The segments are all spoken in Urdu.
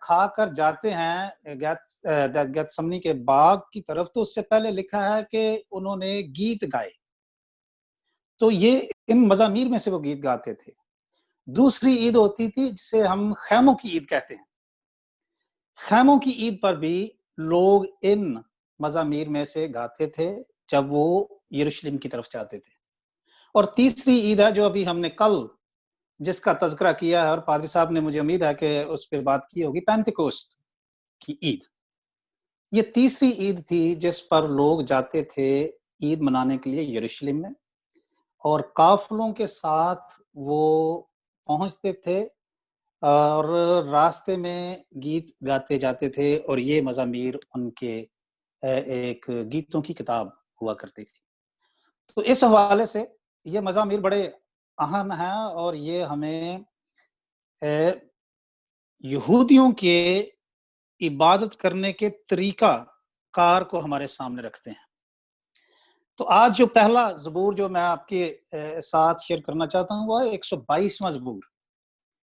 کھا کر جاتے ہیں گیتسمنی کے باغ کی طرف، تو اس سے پہلے لکھا ہے کہ انہوں نے گیت گائے، تو یہ ان مزامیر میں سے وہ گیت گاتے تھے۔ دوسری عید ہوتی تھی جسے ہم خیموں کی عید کہتے ہیں، خیموں کی عید پر بھی لوگ ان مزامیر میں سے گاتے تھے جب وہ یروشلم کی طرف جاتے تھے۔ اور تیسری عید ہے جو ابھی ہم نے کل جس کا تذکرہ کیا ہے، اور پادری صاحب نے مجھے امید ہے کہ اس پہ بات کی ہوگی، پینتیکوسٹ کی عید۔ یہ تیسری عید تھی جس پر لوگ جاتے تھے عید منانے کے لیے یروشلم میں، اور قافلوں کے ساتھ وہ پہنچتے تھے اور راستے میں گیت گاتے جاتے تھے، اور یہ مزامیر ان کے ایک گیتوں کی کتاب ہوا کرتی تھی۔ تو اس حوالے سے یہ مزامیر بڑے اہم ہیں، اور یہ ہمیں یہودیوں کے عبادت کرنے کے طریقہ کار کو ہمارے سامنے رکھتے ہیں۔ تو آج جو پہلا زبور جو میں آپ کے ساتھ شیئر کرنا چاہتا ہوں وہ ہے 122واں زبور۔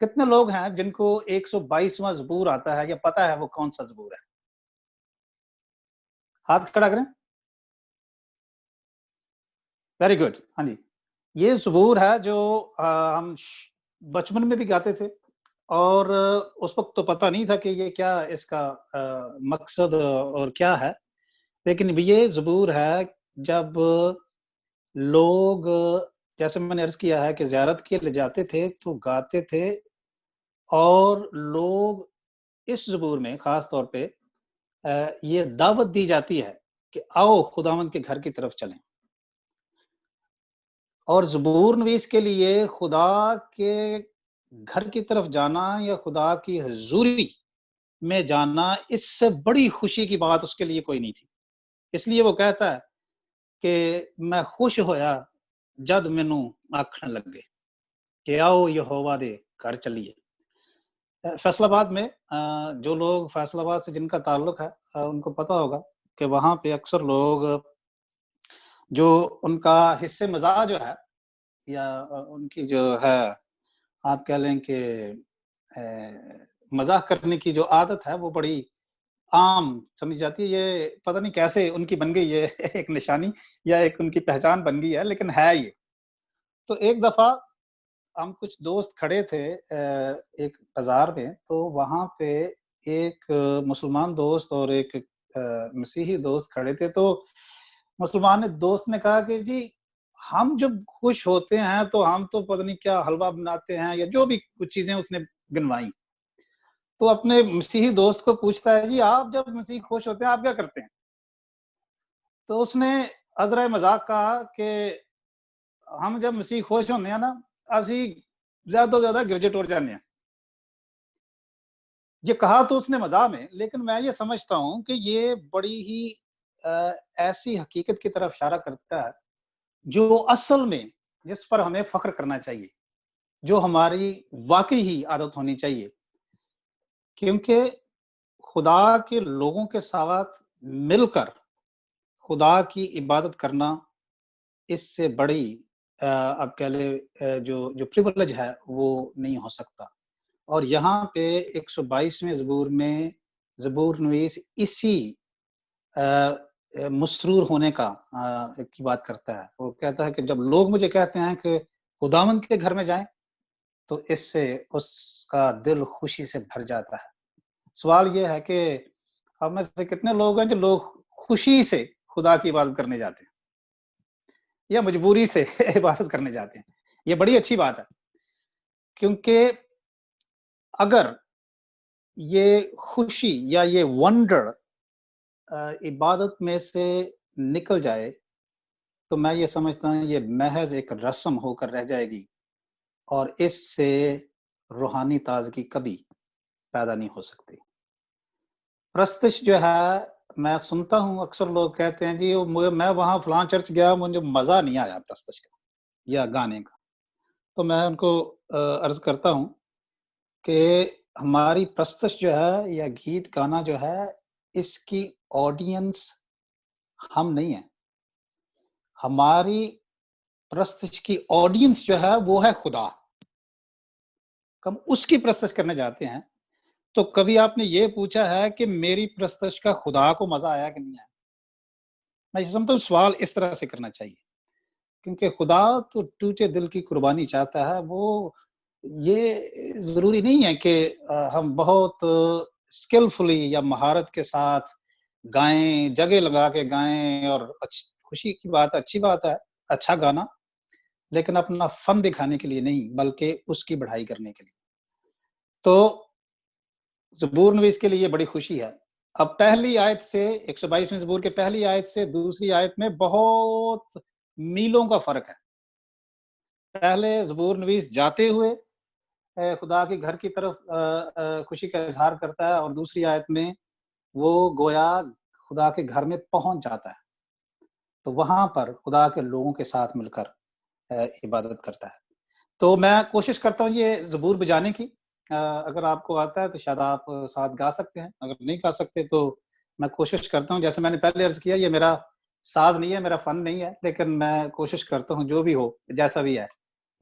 کتنے لوگ ہیں جن کو 122واں زبور آتا ہے یا پتا ہے وہ کون سا زبور ہے؟ ہاتھ کھڑا کریں۔ ویری گڈ، ہاں جی، یہ زبور ہے جو ہم بچپن میں بھی گاتے تھے، اور اس وقت تو پتہ نہیں تھا کہ یہ کیا اس کا مقصد اور کیا ہے، لیکن یہ زبور ہے جب لوگ، جیسے میں نے عرض کیا ہے کہ زیارت کے لیے جاتے تھے تو گاتے تھے، اور لوگ اس زبور میں خاص طور پہ یہ دعوت دی جاتی ہے کہ آؤ خداوند کے گھر کی طرف چلیں، اور زبور نویس کے لیے خدا کے گھر کی طرف جانا یا خدا کی حضوری میں جانا اس سے بڑی خوشی کی بات اس کے لیے کوئی نہیں تھی۔ اس لیے وہ کہتا ہے کہ میں خوش ہویا جد مینوں آکھن لگے کہ آؤ یہوہ دے گھر چلیے۔ فیصل آباد میں جو لوگ فیصل آباد سے جن کا تعلق ہے ان کو پتہ ہوگا کہ وہاں پہ اکثر لوگ جو ان کا حصے مزاح جو ہے یا ان کی جو ہے آپ کہہ لیں کہ مزاح کرنے کی جو عادت ہے وہ بڑی عام سمجھ جاتی ہے۔ یہ پتہ نہیں کیسے ان کی بن گئی یہ ایک نشانی یا ایک ان کی پہچان بن گئی ہے، لیکن ہے یہ۔ تو ایک دفعہ ہم کچھ دوست کھڑے تھے ایک بازار میں، تو وہاں پہ ایک مسلمان دوست اور ایک مسیحی دوست کھڑے تھے، تو مسلمان دوست نے کہا کہ جی ہم جب خوش ہوتے ہیں تو ہم تو پتہ نہیں کیا حلوہ بناتے ہیں یا جو بھی کچھ چیزیں اس نے گنوائی، تو اپنے مسیحی دوست کو پوچھتا ہے جی آپ جب مسیح خوش ہوتے ہیں آپ کیا کرتے ہیں؟ تو اس نے عذرائے مذاق کہا کہ ہم جب مسیح خوش ہوتے ہیں نا اسی زیادہ زیادہ گرجے ٹور جانے ہیں۔ یہ کہا تو اس نے مزاح میں، لیکن میں یہ سمجھتا ہوں کہ یہ بڑی ہی ایسی حقیقت کی طرف اشارہ کرتا ہے جو اصل میں جس پر ہمیں فخر کرنا چاہیے، جو ہماری واقعی ہی عادت ہونی چاہیے، کیونکہ خدا کے لوگوں کے ساتھ مل کر خدا کی عبادت کرنا اس سے بڑی اب کہہ لیں جو پریویلیج ہے وہ نہیں ہو سکتا۔ اور یہاں پہ 122ویں زبور میں زبور نویس اسی مسرور ہونے کی بات کرتا ہے۔ وہ کہتا ہے کہ جب لوگ مجھے کہتے ہیں کہ خداوند کے گھر میں جائیں تو اس سے اس کا دل خوشی سے بھر جاتا ہے۔ سوال یہ ہے کہ ہم میں سے کتنے لوگ ہیں جو لوگ خوشی سے خدا کی عبادت کرنے جاتے ہیں یا مجبوری سے عبادت کرنے جاتے ہیں؟ یہ بڑی اچھی بات ہے، کیونکہ اگر یہ خوشی یا یہ ونڈر عبادت میں سے نکل جائے تو میں یہ سمجھتا ہوں یہ محض ایک رسم ہو کر رہ جائے گی، اور اس سے روحانی تازگی کبھی پیدا نہیں ہو سکتی۔ پرستش جو ہے، میں سنتا ہوں اکثر لوگ کہتے ہیں جی میں وہاں فلاں چرچ گیا مجھے مزہ نہیں آیا پرستش کا یا گانے کا، تو میں ان کو عرض کرتا ہوں کہ ہماری پرستش جو ہے یا گیت گانا جو ہے اس کی آڈینس ہم نہیں ہیں، ہماری پرستش کی آڈینس جو ہے وہ ہے خدا۔ ہم اس کی پرستش کرنے جاتے ہیں تو کبھی آپ نے یہ پوچھا ہے کہ میری پرستش کا خدا کو مزہ آیا کہ نہیں آیا؟ میں یہ سمجھتا ہوں سوال اس طرح سے کرنا چاہیے، کیونکہ خدا تو ٹوٹے دل کی قربانی چاہتا ہے۔ وہ یہ ضروری نہیں ہے کہ ہم بہت اسکلفلی یا مہارت کے ساتھ گائیں، جگہ لگا کے گائیں، اور خوشی کی بات، اچھی بات ہے اچھا گانا، لیکن اپنا فن دکھانے کے لیے نہیں، بلکہ اس کی بڑھائی کرنے کے لیے۔ تو زبور نویس کے لیے یہ بڑی خوشی ہے۔ اب پہلی آیت سے 122ویں زبور کے پہلی آیت سے دوسری آیت میں بہت میلوں کا فرق ہے۔ پہلے زبور نویس جاتے ہوئے خدا کے گھر کی طرف خوشی کا اظہار کرتا ہے، اور دوسری آیت میں وہ گویا خدا کے گھر میں پہنچ جاتا ہے، تو وہاں پر خدا کے لوگوں کے ساتھ مل کر عبادت کرتا ہے۔ تو میں کوشش کرتا ہوں یہ زبور بجانے کی، اگر آپ کو آتا ہے تو شاید آپ ساتھ گا سکتے ہیں، اگر نہیں گا سکتے تو میں کوشش کرتا ہوں، جیسے میں نے پہلے عرض کیا، یہ میرا ساز نہیں ہے، میرا فن نہیں ہے، لیکن میں کوشش کرتا ہوں جو بھی ہو، جیسا بھی ہے،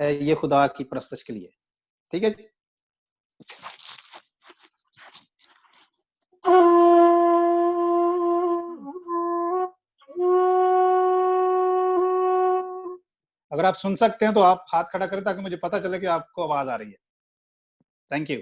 یہ خدا کی پرستش کے لیے۔ ٹھیک ہے جی؟ اگر آپ سن سکتے ہیں تو آپ ہاتھ کھڑا کریں تاکہ مجھے پتا چلے کہ آپ کو آواز آ رہی ہے۔ Thank you.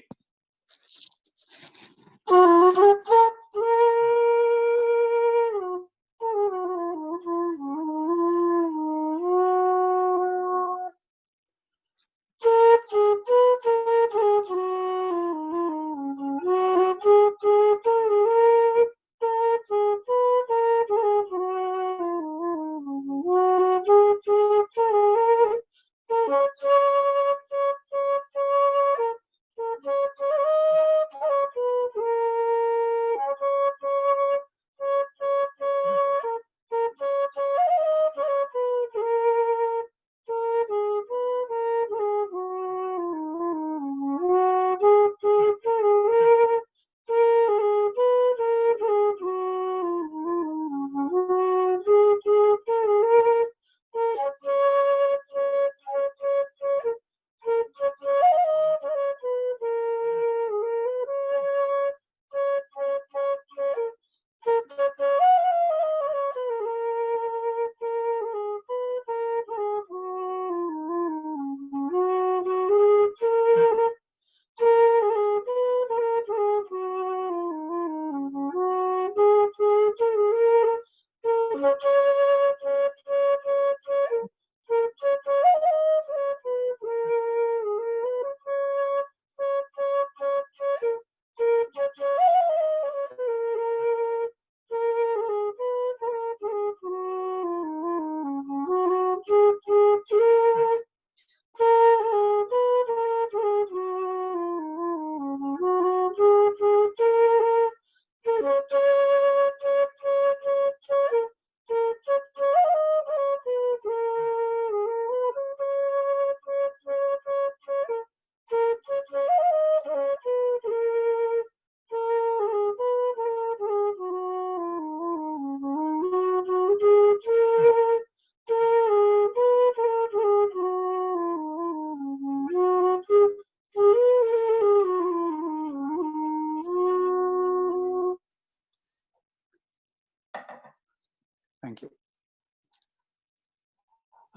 Thank you.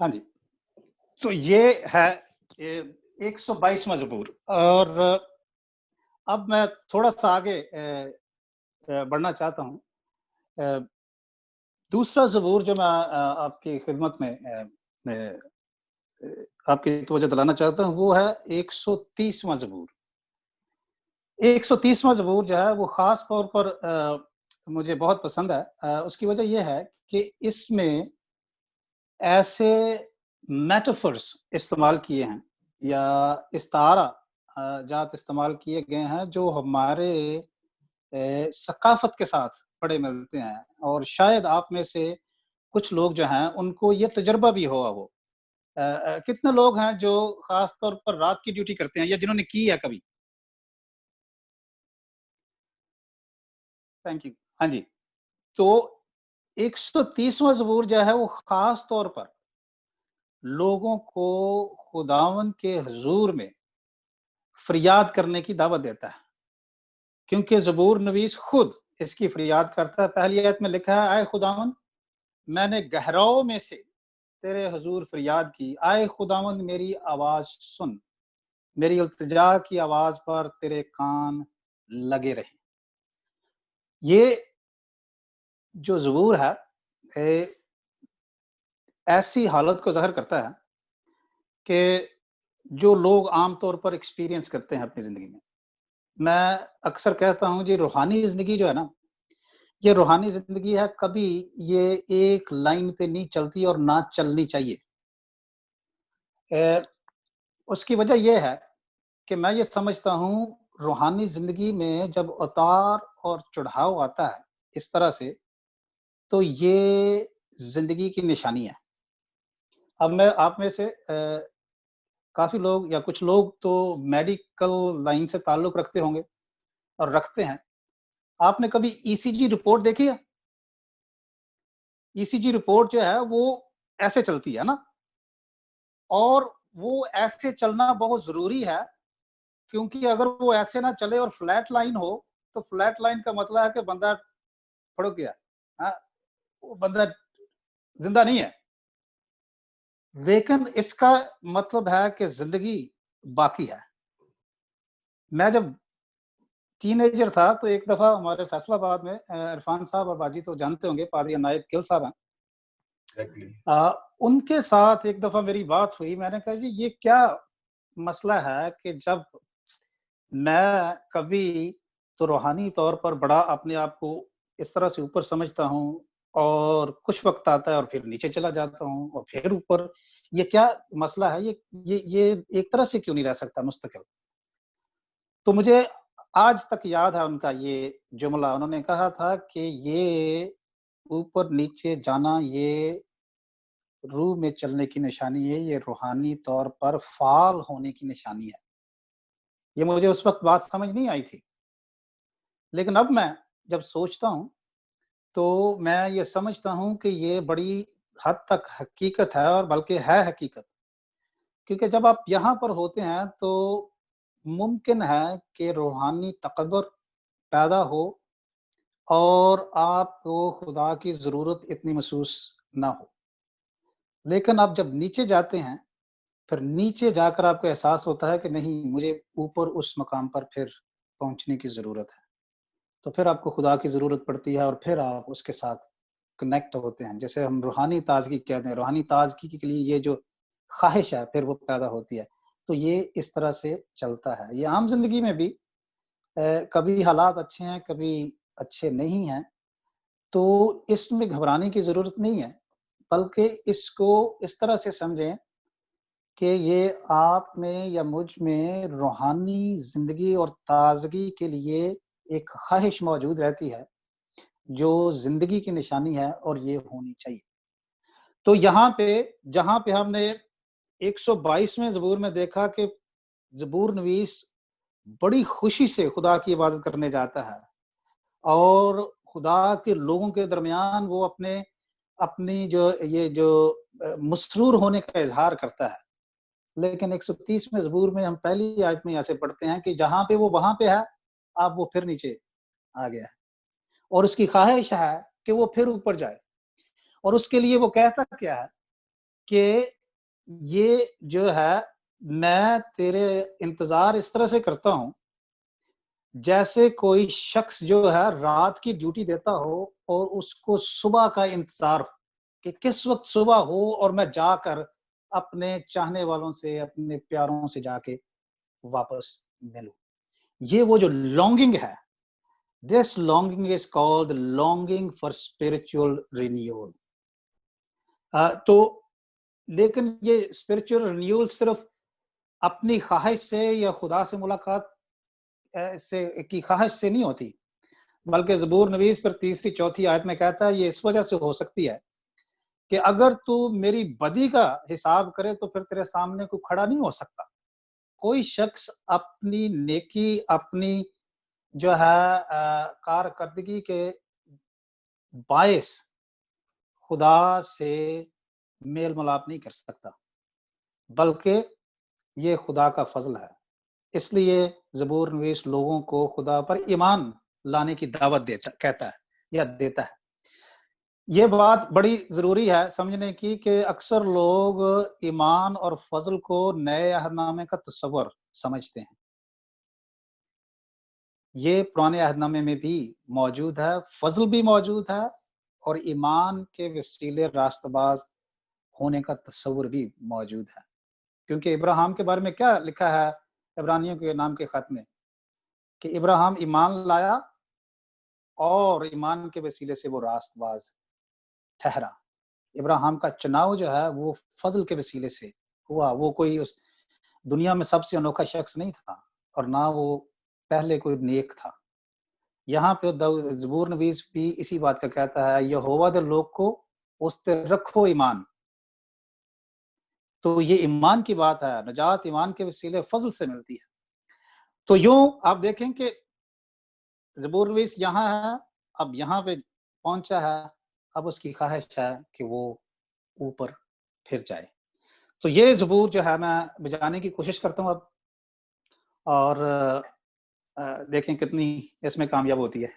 ہاں جی، تو یہ ہے 122واں زبور، اور اب میں تھوڑا سا آگے بڑھنا چاہتا ہوں۔ دوسرا زبور جو میں آپ کی خدمت میں آپ کی توجہ دلانا چاہتا ہوں، وہ ہے 130واں زبور۔ 130واں زبور جو ہے وہ خاص طور پر مجھے بہت پسند ہے۔ اس کی وجہ یہ ہے کہ اس میں ایسے میٹافرس استعمال کیے ہیں، یا استعارہ جات استعمال کیے گئے ہیں، جو ہمارے ثقافت کے ساتھ بڑے ملتے ہیں، اور شاید آپ میں سے کچھ لوگ جو ہیں ان کو یہ تجربہ بھی ہوا ہو۔ کتنے لوگ ہیں جو خاص طور پر رات کی ڈیوٹی کرتے ہیں، یا جنہوں نے کی ہے کبھی؟ Thank you. ہاں جی، تو 130واں زبور جو ہے وہ خاص طور پر لوگوں کو خداوند کے حضور میں فریاد کرنے کی دعوت دیتا ہے۔ کیونکہ زبور نویس خود اس کی فریاد کرتا ہے. پہلی آیت میں لکھا ہے اے خداوند میں نے گہراؤں میں سے تیرے حضور فریاد کی، اے خداوند میری آواز سن، میری التجا کی آواز پر تیرے کان لگے رہیں. یہ جو زبور ہے ایسی حالت کو ظاہر کرتا ہے کہ جو لوگ عام طور پر ایکسپیرینس کرتے ہیں اپنی زندگی میں. میں اکثر کہتا ہوں جی روحانی زندگی جو ہے نا، یہ روحانی زندگی ہے، کبھی یہ ایک لائن پہ نہیں چلتی اور نہ چلنی چاہیے. اس کی وجہ یہ ہے کہ میں یہ سمجھتا ہوں روحانی زندگی میں جب اتار اور چڑھاؤ آتا ہے اس طرح سے، تو یہ زندگی کی نشانی ہے. اب میں آپ میں سے کافی لوگ یا کچھ لوگ تو میڈیکل لائن سے تعلق رکھتے ہوں گے اور رکھتے ہیں. آپ نے کبھی ای سی جی رپورٹ دیکھی ہے؟ ای سی جی رپورٹ جو ہے وہ ایسے چلتی ہے نا، اور وہ ایسے چلنا بہت ضروری ہے، کیونکہ اگر وہ ایسے نہ چلے اور فلیٹ لائن ہو تو فلیٹ لائن کا مطلب ہے کہ بندہ پھڑک گیا، ہاں، وہ بندہ زندہ نہیں ہے. لیکن اس کا مطلب ہے کہ زندگی باقی ہے. میں جب ٹین ایجر تھا تو ایک دفعہ ہمارے فیصل آباد میں عرفان صاحب اور باجی تو جانتے ہوں گے، پادری عنایت گل صاحب ہیں، ان کے ساتھ ایک دفعہ میری بات ہوئی. میں نے کہا جی یہ کیا مسئلہ ہے کہ جب میں کبھی تو روحانی طور پر بڑا اپنے آپ کو اس طرح سے اوپر سمجھتا ہوں اور کچھ وقت آتا ہے اور پھر نیچے چلا جاتا ہوں اور پھر اوپر. یہ کیا مسئلہ ہے؟ یہ ایک طرح سے کیوں نہیں رہ سکتا مستقل؟ تو مجھے آج تک یاد ہے ان کا یہ جملہ. انہوں نے کہا تھا کہ یہ اوپر نیچے جانا یہ روح میں چلنے کی نشانی ہے، یہ روحانی طور پر فعال ہونے کی نشانی ہے. یہ مجھے اس وقت بات سمجھ نہیں آئی تھی، لیکن اب میں جب سوچتا ہوں تو میں یہ سمجھتا ہوں کہ یہ بڑی حد تک حقیقت ہے، اور بلکہ ہے حقیقت. کیونکہ جب آپ یہاں پر ہوتے ہیں تو ممکن ہے کہ روحانی تکبر پیدا ہو اور آپ کو خدا کی ضرورت اتنی محسوس نہ ہو. لیکن آپ جب نیچے جاتے ہیں پھر نیچے جا کر آپ کو احساس ہوتا ہے کہ نہیں، مجھے اوپر اس مقام پر پھر پہنچنے کی ضرورت ہے. تو پھر آپ کو خدا کی ضرورت پڑتی ہے اور پھر آپ اس کے ساتھ کنیکٹ ہوتے ہیں، جیسے ہم روحانی تازگی کہتے ہیں. روحانی تازگی کے لیے یہ جو خواہش ہے پھر وہ پیدا ہوتی ہے. تو یہ اس طرح سے چلتا ہے. یہ عام زندگی میں بھی کبھی حالات اچھے ہیں کبھی اچھے نہیں ہیں، تو اس میں گھبرانے کی ضرورت نہیں ہے، بلکہ اس کو اس طرح سے سمجھیں کہ یہ آپ میں یا مجھ میں روحانی زندگی اور تازگی کے لیے ایک خواہش موجود رہتی ہے جو زندگی کی نشانی ہے، اور یہ ہونی چاہیے. تو یہاں پہ جہاں پہ ہم نے 122ویں زبور میں دیکھا کہ زبور نویس بڑی خوشی سے خدا کی عبادت کرنے جاتا ہے اور خدا کے لوگوں کے درمیان وہ اپنی جو مسرور ہونے کا اظہار کرتا ہے. لیکن 130ویں زبور میں ہم پہلی آیت میں ایسے پڑھتے ہیں کہ جہاں پہ وہ وہاں پہ ہے، اب وہ پھر نیچے آ گیا ہے، اور اس کی خواہش ہے کہ وہ پھر اوپر جائے. اور اس کے لیے وہ کہتا کیا ہے کہ یہ جو ہے میں تیرے انتظار اس طرح سے کرتا ہوں جیسے کوئی شخص جو ہے رات کی ڈیوٹی دیتا ہو اور اس کو صبح کا انتظار ہو کہ کس وقت صبح ہو اور میں جا کر اپنے چاہنے والوں سے اپنے پیاروں سے جا کے واپس ملوں. یہ وہ جو لانگنگ ہے، this longing is called longing for spiritual renewal. تو لیکن یہ اسپرچل رینیول صرف اپنی خواہش سے یا خدا سے ملاقات کی خواہش سے نہیں ہوتی، بلکہ زبور نویس پر تیسری چوتھی آیت میں کہتا ہے یہ اس وجہ سے ہو سکتی ہے کہ اگر تو میری بدی کا حساب کرے تو پھر تیرے سامنے کوئی کھڑا نہیں ہو سکتا. کوئی شخص اپنی نیکی اپنی جو ہے کارکردگی کے باعث خدا سے میل ملاپ نہیں کر سکتا، بلکہ یہ خدا کا فضل ہے. اس لیے زبور نویس لوگوں کو خدا پر ایمان لانے کی دعوت کہتا ہے یا دیتا ہے۔ یہ بات بڑی ضروری ہے سمجھنے کی کہ اکثر لوگ ایمان اور فضل کو نئے عہد نامے کا تصور سمجھتے ہیں۔ یہ پرانے عہد نامے میں بھی موجود ہے، فضل بھی موجود ہے، اور ایمان کے وسیلے راست باز ہونے کا تصور بھی موجود ہے۔ کیونکہ ابراہیم کے بارے میں کیا لکھا ہے عبرانیوں کے نام کے خط میں، کہ ابراہیم ایمان لایا اور ایمان کے وسیلے سے وہ راست باز ٹھہرا۔ ابراہیم کا چناؤ جو ہے وہ فضل کے وسیلے سے ہوا، وہ کوئی اس دنیا میں سب سے انوکھا شخص نہیں تھا اور نہ وہ پہلے کوئی نیک تھا۔ یہاں پہ زبور نویس بھی اسی بات کا کہتا ہے، یہوہ دے لوگ کو اس تے رکھو ایمان۔ تو یہ ایمان کی بات ہے، نجات ایمان کے وسیلے فضل سے ملتی ہے۔ تو یوں آپ دیکھیں کہ زبور نویس یہاں ہے، اب یہاں پہ پہنچا ہے، اب اس کی خواہش ہے کہ وہ اوپر پھر جائے۔ تو یہ زبور جو ہے میں بجانے کی کوشش کرتا ہوں اب، اور دیکھیں کتنی اس میں کامیابی ہوتی ہے۔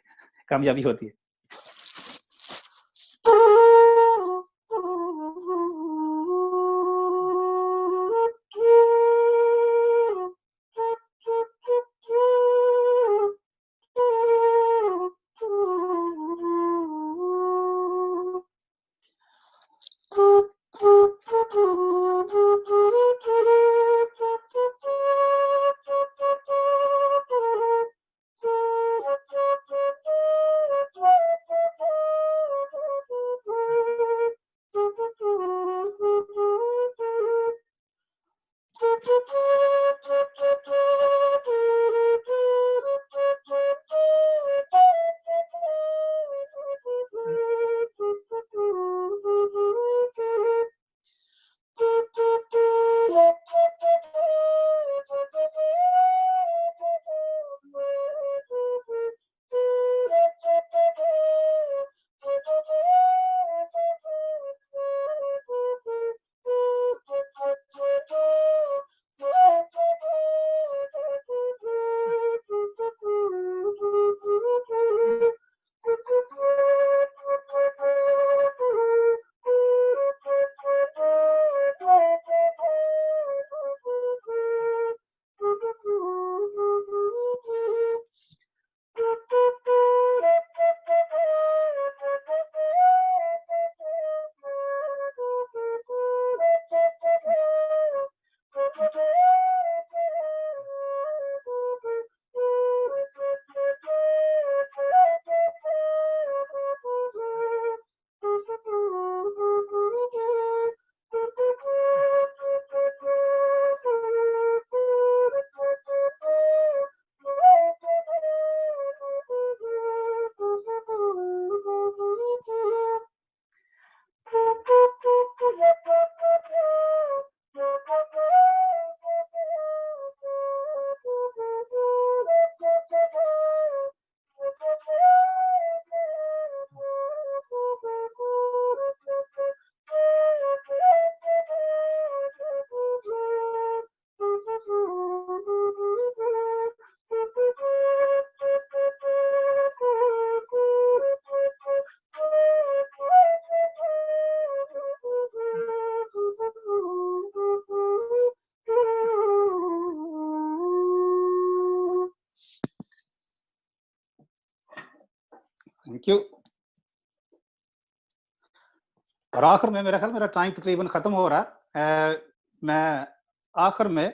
Thank you. اور آخر میں میرا خیال میرا ٹائم تقریباً ختم ہو رہا ہے، میں آخر میں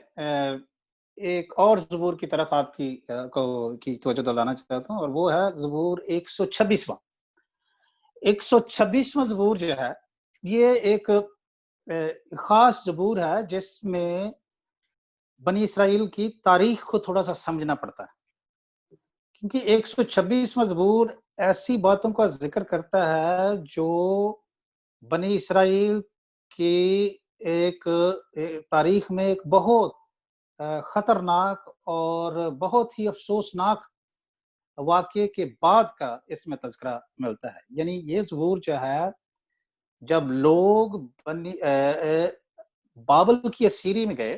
ایک اور زبور کی طرف آپ کی توجہ دلانا چاہتا ہوں، اور وہ ہے زبور 126واں۔ 126واں زبور جو ہے یہ ایک خاص زبور ہے جس میں بنی اسرائیل کی تاریخ کو تھوڑا سا سمجھنا پڑتا ہے، کیونکہ 126واں زبور ایسی باتوں کا ذکر کرتا ہے جو بنی اسرائیل کی ایک تاریخ میں ایک بہت خطرناک اور بہت ہی افسوسناک واقعے کے بعد کا اس میں تذکرہ ملتا ہے۔ یعنی یہ زبور جو ہے جب لوگ بابل کی اسیری میں گئے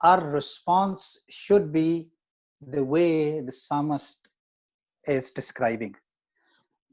Our response should be the way the psalmist is describing.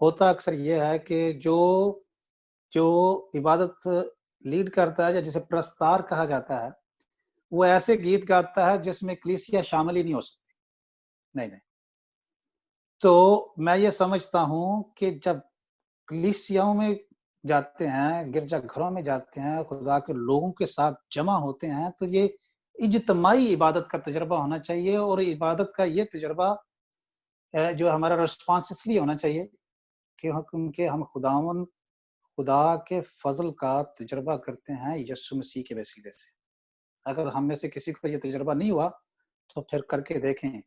ہوتا اکثر یہ ہے کہ جو عبادت لیڈ کرتا ہے یا جسے پرستار کہا جاتا ہے، وہ ایسے گیت گاتا ہے جس میں کلیسیا شامل ہی نہیں ہو سکتی۔ نہیں، نہیں۔ تو میں یہ سمجھتا ہوں کہ جب کلیسیاؤں میں جاتے ہیں، گرجا گھروں میں جاتے ہیں، خدا کے لوگوں کے ساتھ جمع ہوتے ہیں، تو یہ اجتماعی عبادت کا تجربہ ہونا چاہیے، اور عبادت کا یہ تجربہ جو ہمارا ریسپانس اس لیے ہونا چاہیے کہ ہم خدا کے فضل کا تجربہ کرتے ہیں یسوع مسیح کے وسیلے سے۔ اگر ہم میں سے کسی کو یہ تجربہ نہیں ہوا تو پھر کر کے دیکھیں،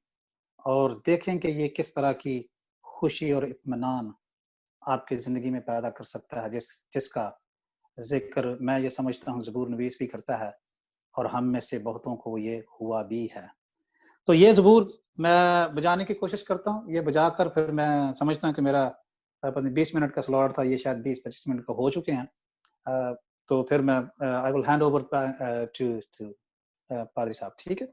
اور دیکھیں کہ یہ کس طرح کی خوشی اور اطمینان آپ کی زندگی میں پیدا کر سکتا ہے، جس کا ذکر میں یہ سمجھتا ہوں زبور نویس بھی کرتا ہے، اور ہم میں سے بہتوں کو یہ ہوا بھی ہے۔ تو یہ زبور میں بجانے کی کوشش کرتا ہوں، یہ بجا کر پھر میں سمجھتا ہوں کہ میرا 20 منٹ کا سلاٹ تھا، یہ شاید 20-25 منٹ کا ہو چکے ہیں۔ تو پھر میں آئی ول ہینڈ اوور ٹو پادری صاحب، ٹھیک ہے؟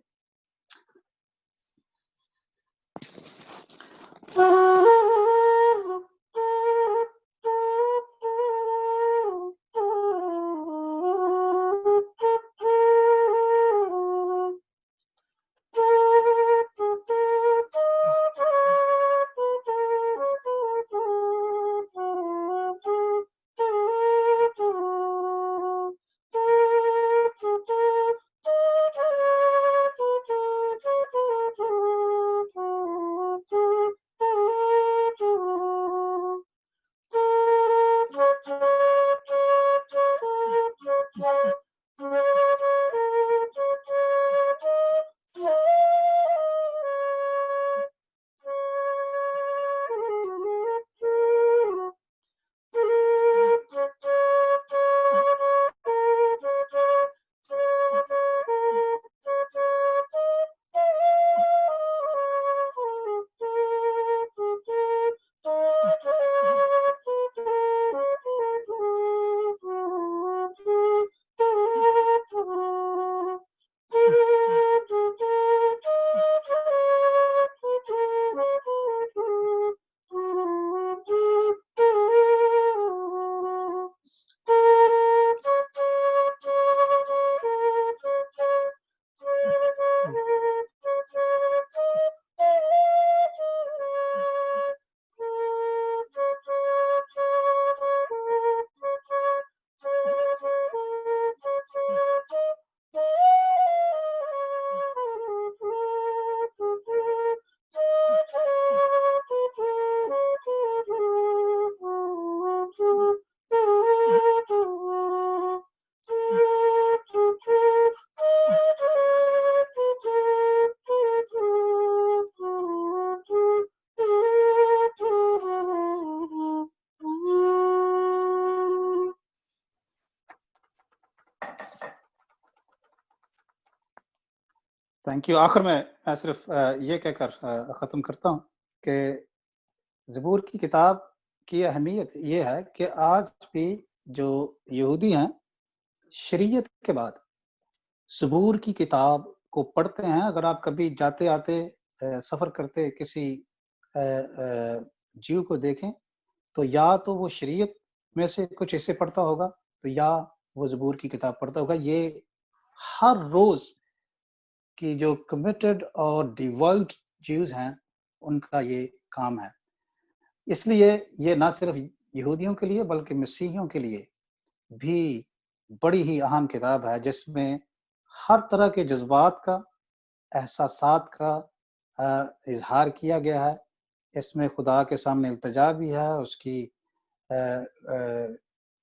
Thank you. آخر میں صرف یہ کہہ کر ختم کرتا ہوں کہ زبور کی کتاب کی اہمیت یہ ہے کہ آج بھی جو یہودی ہیں شریعت کے بعد زبور کی کتاب کو پڑھتے ہیں۔ اگر آپ کبھی جاتے آتے سفر کرتے کسی جیو کو دیکھیں تو یا تو وہ شریعت میں سے کچھ حصے پڑھتا ہوگا، تو یا وہ زبور کی کتاب پڑھتا ہوگا۔ یہ ہر روز کی جو کمیٹڈ اور ڈیوالٹ جیوز ہیں ان کا یہ کام ہے۔ اس لیے یہ نہ صرف یہودیوں کے لیے بلکہ مسیحیوں کے لیے بھی بڑی ہی اہم کتاب ہے، جس میں ہر طرح کے جذبات کا، احساسات کا اظہار کیا گیا ہے۔ اس میں خدا کے سامنے التجا بھی ہے، اس کی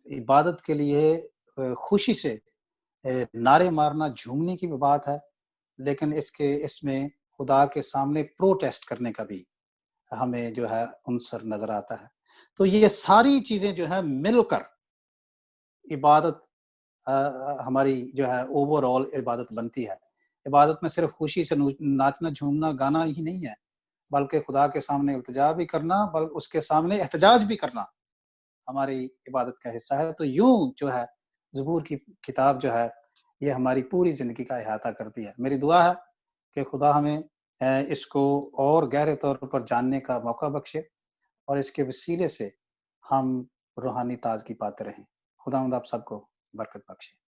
عبادت کے لیے خوشی سے نعرے مارنا، جھومنے کی بھی بات ہے، لیکن اس میں خدا کے سامنے پروٹیسٹ کرنے کا بھی ہمیں جو ہے عنصر نظر آتا ہے۔ تو یہ ساری چیزیں جو ہے مل کر عبادت ہماری جو ہے اوور آل عبادت بنتی ہے۔ عبادت میں صرف خوشی سے ناچنا، جھومنا، گانا ہی نہیں ہے، بلکہ خدا کے سامنے التجا بھی کرنا، بلکہ اس کے سامنے احتجاج بھی کرنا ہماری عبادت کا حصہ ہے۔ تو یوں جو ہے زبور کی کتاب جو ہے یہ ہماری پوری زندگی کا احاطہ کرتی ہے۔ میری دعا ہے کہ خدا ہمیں اس کو اور گہرے طور پر جاننے کا موقع بخشے، اور اس کے وسیلے سے ہم روحانی تازگی پاتے رہیں۔ خداوند آپ سب کو برکت بخشے۔